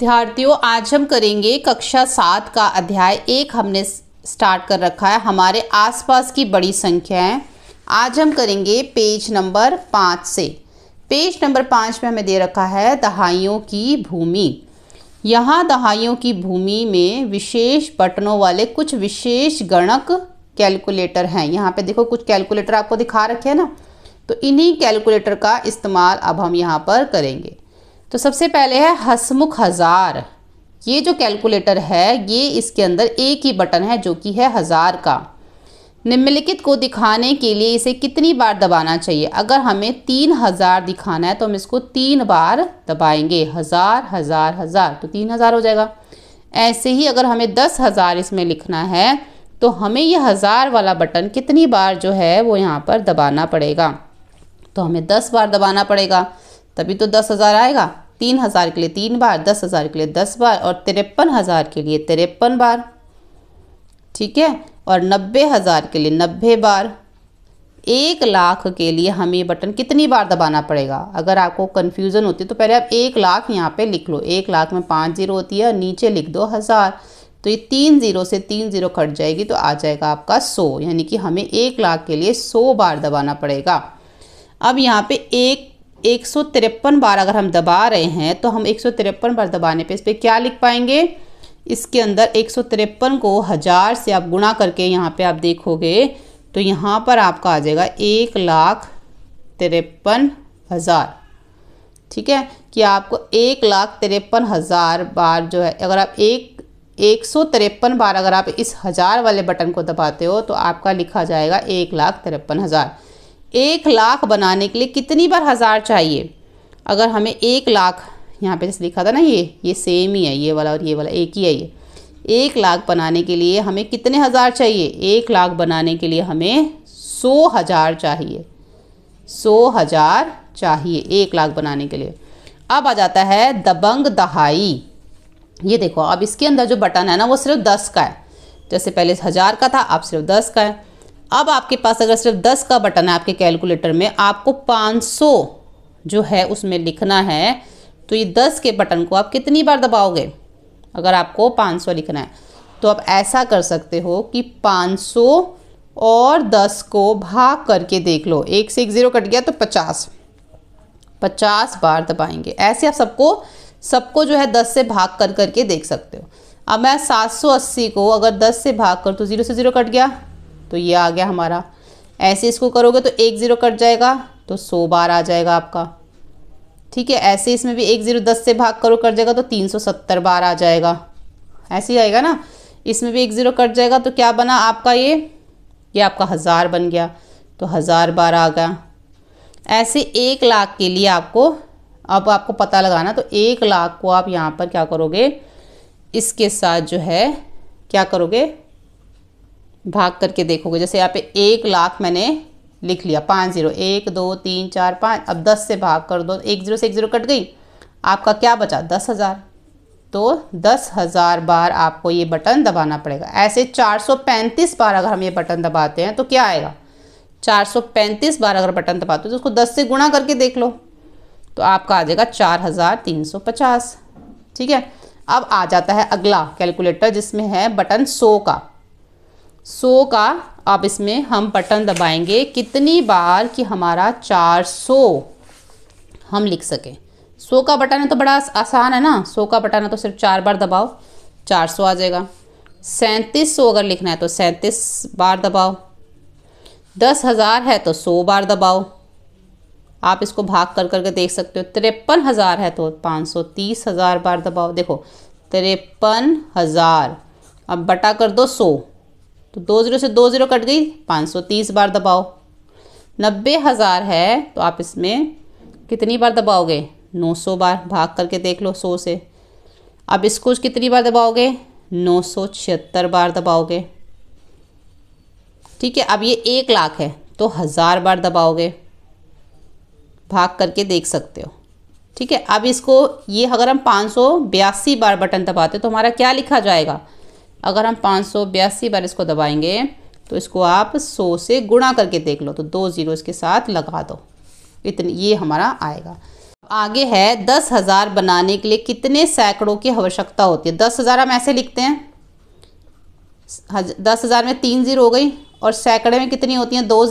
विद्यार्थियों, आज हम करेंगे कक्षा 7 का अध्याय 1 हमने स्टार्ट कर रखा है। हमारे आसपास की बड़ी संख्याएं। आज हम करेंगे पेज नंबर 5 से। पेज नंबर 5 में हमें दे रखा है दहाइयों की भूमि। यहाँ दहाइयों की भूमि में विशेष बटनों वाले कुछ विशेष गणक कैलकुलेटर हैं। यहाँ पे देखो कुछ कैलकुलेटर आपको दिखा रखे हैं ना, तो इन्हीं कैलकुलेटर का इस्तेमाल अब हम यहाँ पर करेंगे। तो सबसे पहले है हसमुख हज़ार। ये जो कैलकुलेटर है ये इसके अंदर एक ही बटन है जो कि है 1000 का। निम्नलिखित को दिखाने के लिए इसे कितनी बार दबाना चाहिए? अगर हमें 3000 दिखाना है तो हम इसको 3 बार दबाएंगे। 1000 1000 1000 तो 3000 हो जाएगा। ऐसे ही अगर हमें 10,000 इसमें लिखना है तो हमें ये 1000 वाला बटन कितनी बार जो है वो यहाँ पर दबाना पड़ेगा। तो हमें 10 बार दबाना पड़ेगा, तभी तो 10,000 आएगा। 3000 के लिए 3 बार, 10,000 के लिए 10 बार और 53,000 के लिए 53 बार, ठीक है। और 90,000 के लिए 90 बार। 1 लाख के लिए हमें ये बटन कितनी बार दबाना पड़ेगा? अगर आपको कन्फ्यूज़न होती है तो पहले आप 1 लाख यहाँ पे लिख लो। 1 लाख में 5 जीरो होती है, नीचे लिख दो 1000। तो ये 3 जीरो से 3 जीरो कट जाएगी तो आ जाएगा आपका 100, यानी कि हमें 1 लाख के लिए 100 बार दबाना पड़ेगा। अब यहाँ पे 153 बार अगर हम दबा रहे हैं तो हम 153 बार दबाने पे इस पर क्या लिख पाएंगे? इसके अंदर 153 को 1000 से आप गुणा करके यहाँ पे आप देखोगे तो यहाँ पर आपका आ जाएगा 1,53,000, ठीक है। कि आपको 1,53,000 बार जो है, अगर आप 153 बार अगर आप इस 1000 वाले बटन को दबाते हो तो आपका लिखा जाएगा 1,53,000। 1 लाख बनाने के लिए कितनी बार 1000 चाहिए? अगर हमें 1 लाख, यहाँ पे जैसे लिखा था ना, ये सेम ही है, ये वाला और ये वाला एक ही है। ये 1 लाख बनाने के लिए हमें कितने 1000 चाहिए? 1 लाख बनाने के लिए हमें 100,000 चाहिए। 100,000 चाहिए 1 लाख बनाने के लिए। अब आ जाता है दबंग दहाई। ये देखो, अब इसके अंदर जो बटन है ना वो सिर्फ 10 का है। जैसे पहले 1000 का था, अब सिर्फ 10 का है। अब आपके पास अगर सिर्फ 10 का बटन है आपके कैलकुलेटर में, आपको 500 जो है उसमें लिखना है, तो ये 10 के बटन को आप कितनी बार दबाओगे? अगर आपको 500 लिखना है तो आप ऐसा कर सकते हो कि 500 और 10 को भाग करके देख लो। 1 से 1 0 कट गया तो 50 बार दबाएंगे। ऐसे आप सबको जो है 10 से भाग कर करके देख सकते हो। अब मैं 780 को अगर 10 से भाग कर तो 0 से 0 कट गया तो ये आ गया हमारा। ऐसे इसको करोगे तो 1 0 कट जाएगा तो 100 बार आ जाएगा आपका, ठीक है। ऐसे इसमें भी 1 0 10 से भाग करो कट जाएगा तो 370 बार आ जाएगा। ऐसे ही आएगा ना। इसमें भी 1 0 कट जाएगा तो क्या बना आपका? ये आपका 1000 बन गया, तो 1000 बार आ गया। ऐसे 1 लाख के लिए आपको पता लगाना, तो 1 लाख को आप यहाँ पर क्या करोगे? इसके साथ जो है क्या करोगे? भाग करके देखोगे। जैसे यहाँ पे 1 लाख मैंने लिख लिया, 5 0, 1 2 3 4 5। अब 10 से भाग कर दो, 1 0 से 1 0 कट गई, आपका क्या बचा? 10,000। तो 10,000 बार आपको ये बटन दबाना पड़ेगा। ऐसे 435 बार अगर हम ये बटन दबाते हैं तो क्या आएगा? 435 बार अगर बटन दबाते हो तो उसको 10 से गुणा करके देख लो, तो आपका आ जाएगा 4350, ठीक है। अब आ जाता है अगला कैलकुलेटर जिसमें है बटन 100 का। 100 का अब इसमें हम बटन दबाएंगे कितनी बार कि हमारा 400 हम लिख सकें। 100 का बटन है तो बड़ा आसान है ना। 100 का बटन है तो सिर्फ 4 बार दबाओ, 400 आ जाएगा। 3700 अगर लिखना है तो 37 बार दबाओ। 10,000 है तो 100 बार दबाओ। आप इसको भाग कर करके देख सकते हो। 53,000 है तो 530,000 बार दबाओ। देखो 53,000, अब बटा कर दो 100, तो 2 0 से 2 0 कट गई, 530 बार दबाओ। 90,000 है तो आप इसमें कितनी बार दबाओगे? 900 बार। भाग करके देख लो 100 से। अब इसको कितनी बार दबाओगे? 976 बार दबाओगे, ठीक है। अब ये 1 लाख है तो 1000 बार दबाओगे। भाग करके देख सकते हो, ठीक है। अब इसको ये अगर हम 582 बार बटन दबाते तो हमारा क्या लिखा जाएगा? अगर हम 582 बार इसको दबाएंगे तो इसको आप 100 से गुणा करके देख लो, तो 2 0 इसके साथ लगा दो, इतनी ये हमारा आएगा। आगे है 10,000 बनाने के लिए कितने सैकड़ों की आवश्यकता होती है। 10,000 हम ऐसे लिखते हैं, 10,000 में 3 जीरो हो गई, और सैकड़े में कितनी होती हैं, 2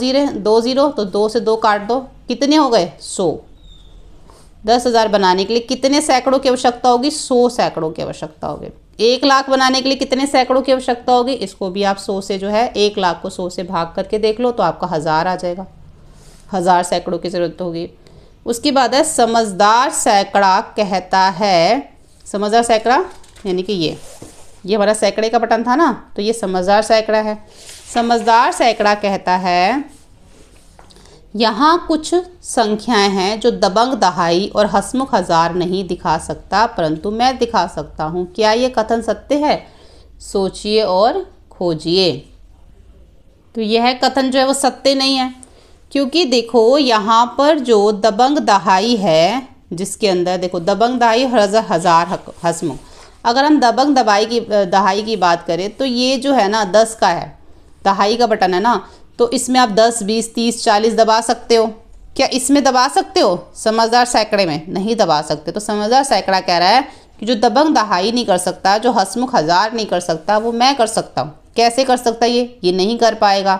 जीरो, तो 2 से 2 काट दो, कितने हो गए, 100। 10,000 बनाने के लिए कितने सैकड़ों की आवश्यकता होगी, 100 सैकड़ों की आवश्यकता होगी। 1 लाख बनाने के लिए कितने सैकड़ों की आवश्यकता होगी, इसको भी आप 100 से जो है 1 लाख को 100 से भाग करके देख लो तो आपका 1000 आ जाएगा। 1000 सैकड़ों की ज़रूरत होगी। उसके बाद है समझदार सैकड़ा कहता है, समझदार सैकड़ा यानी कि ये हमारा सैकड़े का बटन था ना, तो ये समझदार सैकड़ा है। समझदार सैकड़ा कहता है यहाँ कुछ संख्याएं हैं जो दबंग दहाई और हंसमुख हजार नहीं दिखा सकता, परंतु मैं दिखा सकता हूँ। क्या ये कथन सत्य है? सोचिए और खोजिए। तो यह कथन जो है वो सत्य नहीं है, क्योंकि देखो यहाँ पर जो दबंग दहाई है, जिसके अंदर देखो दबंग दहाई और हजार हंसमुख, अगर हम दबंग दहाई की बात करें तो ये जो है ना 10 का है, दहाई का बटन है ना, तो इसमें आप 10, 20, 30, 40 दबा सकते हो। क्या इसमें दबा सकते हो? समझदार सैकड़े में नहीं दबा सकते। तो समझदार सैकड़ा कह रहा है कि जो दबंग दहाई नहीं कर सकता, जो हंसमुख हजार नहीं कर सकता, वो मैं कर सकता हूँ। कैसे कर सकता है ये नहीं कर पाएगा,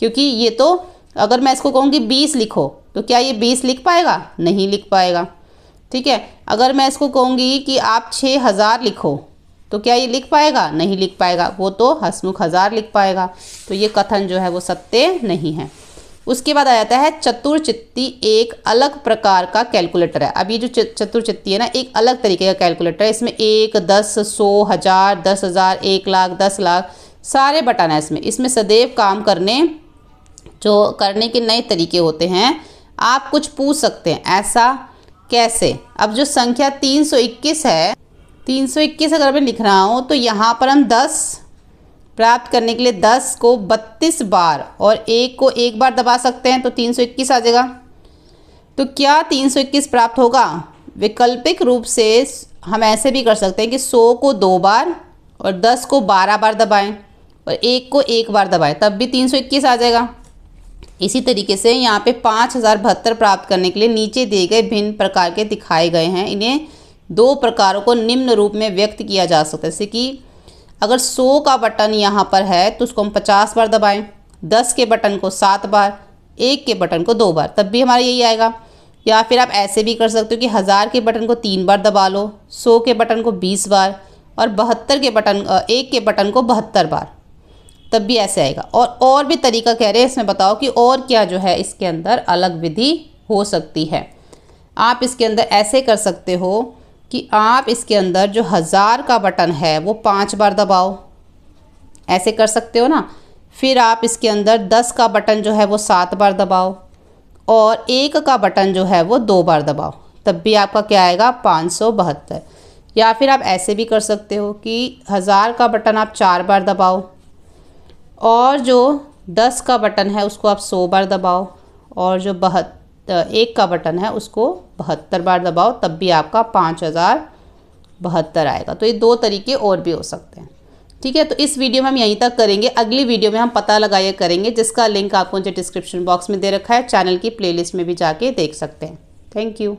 क्योंकि ये तो अगर मैं इसको कहूँगी 20 लिखो तो क्या ये 20 लिख पाएगा? नहीं लिख पाएगा। ठीक है, अगर मैं इसको कहूँगी कि आप 6000 लिखो तो क्या ये लिख पाएगा? नहीं लिख पाएगा, वो तो हंसमुख हजार लिख पाएगा। तो ये कथन जो है वो सत्य नहीं है। उसके बाद आ जाता है चतुर्चित्ती एक अलग प्रकार का कैलकुलेटर है। अब ये जो चतुर्चित्ती है ना, एक अलग तरीके का कैलकुलेटर है। इसमें 1, 10, 100, 1000, 10,000, 1 लाख, 10 लाख सारे बटन है इसमें सदैव काम करने के नए तरीके होते हैं। आप कुछ पूछ सकते हैं, ऐसा कैसे? अब जो संख्या 321 है, 321 अगर मैं लिख रहा हूँ तो यहाँ पर हम 10 प्राप्त करने के लिए 10 को 32 बार और 1 को 1 बार दबा सकते हैं, तो 321 आ जाएगा। तो क्या 321 प्राप्त होगा? वैकल्पिक रूप से हम ऐसे भी कर सकते हैं कि 100 को 2 बार और 10 को 12 बार दबाएं और 1 को 1 बार दबाएं, तब भी 321 आ जाएगा। इसी तरीके से यहाँ पे 5072 प्राप्त करने के लिए नीचे दिए गए भिन्न प्रकार के दिखाए गए हैं। इन्हें 2 प्रकारों को निम्न रूप में व्यक्त किया जा सकता है। जैसे कि अगर 100 का बटन यहाँ पर है तो उसको हम 50 बार दबाएं, 10 के बटन को 7 बार, 1 के बटन को 2 बार, तब भी हमारा यही आएगा। या फिर आप ऐसे भी कर सकते हो कि 1000 के बटन को 3 बार दबा लो, 100 के बटन को 20 बार और 1 के बटन को 72 बार, तब भी ऐसे आएगा। और भी तरीका कह रहे हैं इसमें, बताओ कि और क्या जो है इसके अंदर अलग विधि हो सकती है। आप इसके अंदर ऐसे कर सकते हो कि आप इसके अंदर जो 1000 का बटन है वो 5 बार दबाओ, ऐसे कर सकते हो ना। फिर आप इसके अंदर 10 का बटन जो है वो 7 बार दबाओ और 1 का बटन जो है वो 2 बार दबाओ, तब भी आपका क्या आएगा? 572। या फिर आप ऐसे भी कर सकते हो कि 1000 का बटन आप 4 बार दबाओ और जो 10 का बटन है उसको आप 100 बार दबाओ और जो 1 का बटन है उसको 72 बार दबाओ, तब भी आपका 5072 आएगा। तो ये 2 तरीके और भी हो सकते हैं। ठीक है, तो इस वीडियो में हम यहीं तक करेंगे। अगली वीडियो में हम पता लगाया करेंगे, जिसका लिंक आपको मुझे डिस्क्रिप्शन बॉक्स में दे रखा है। चैनल की प्लेलिस्ट में भी जाके देख सकते हैं। Thank you.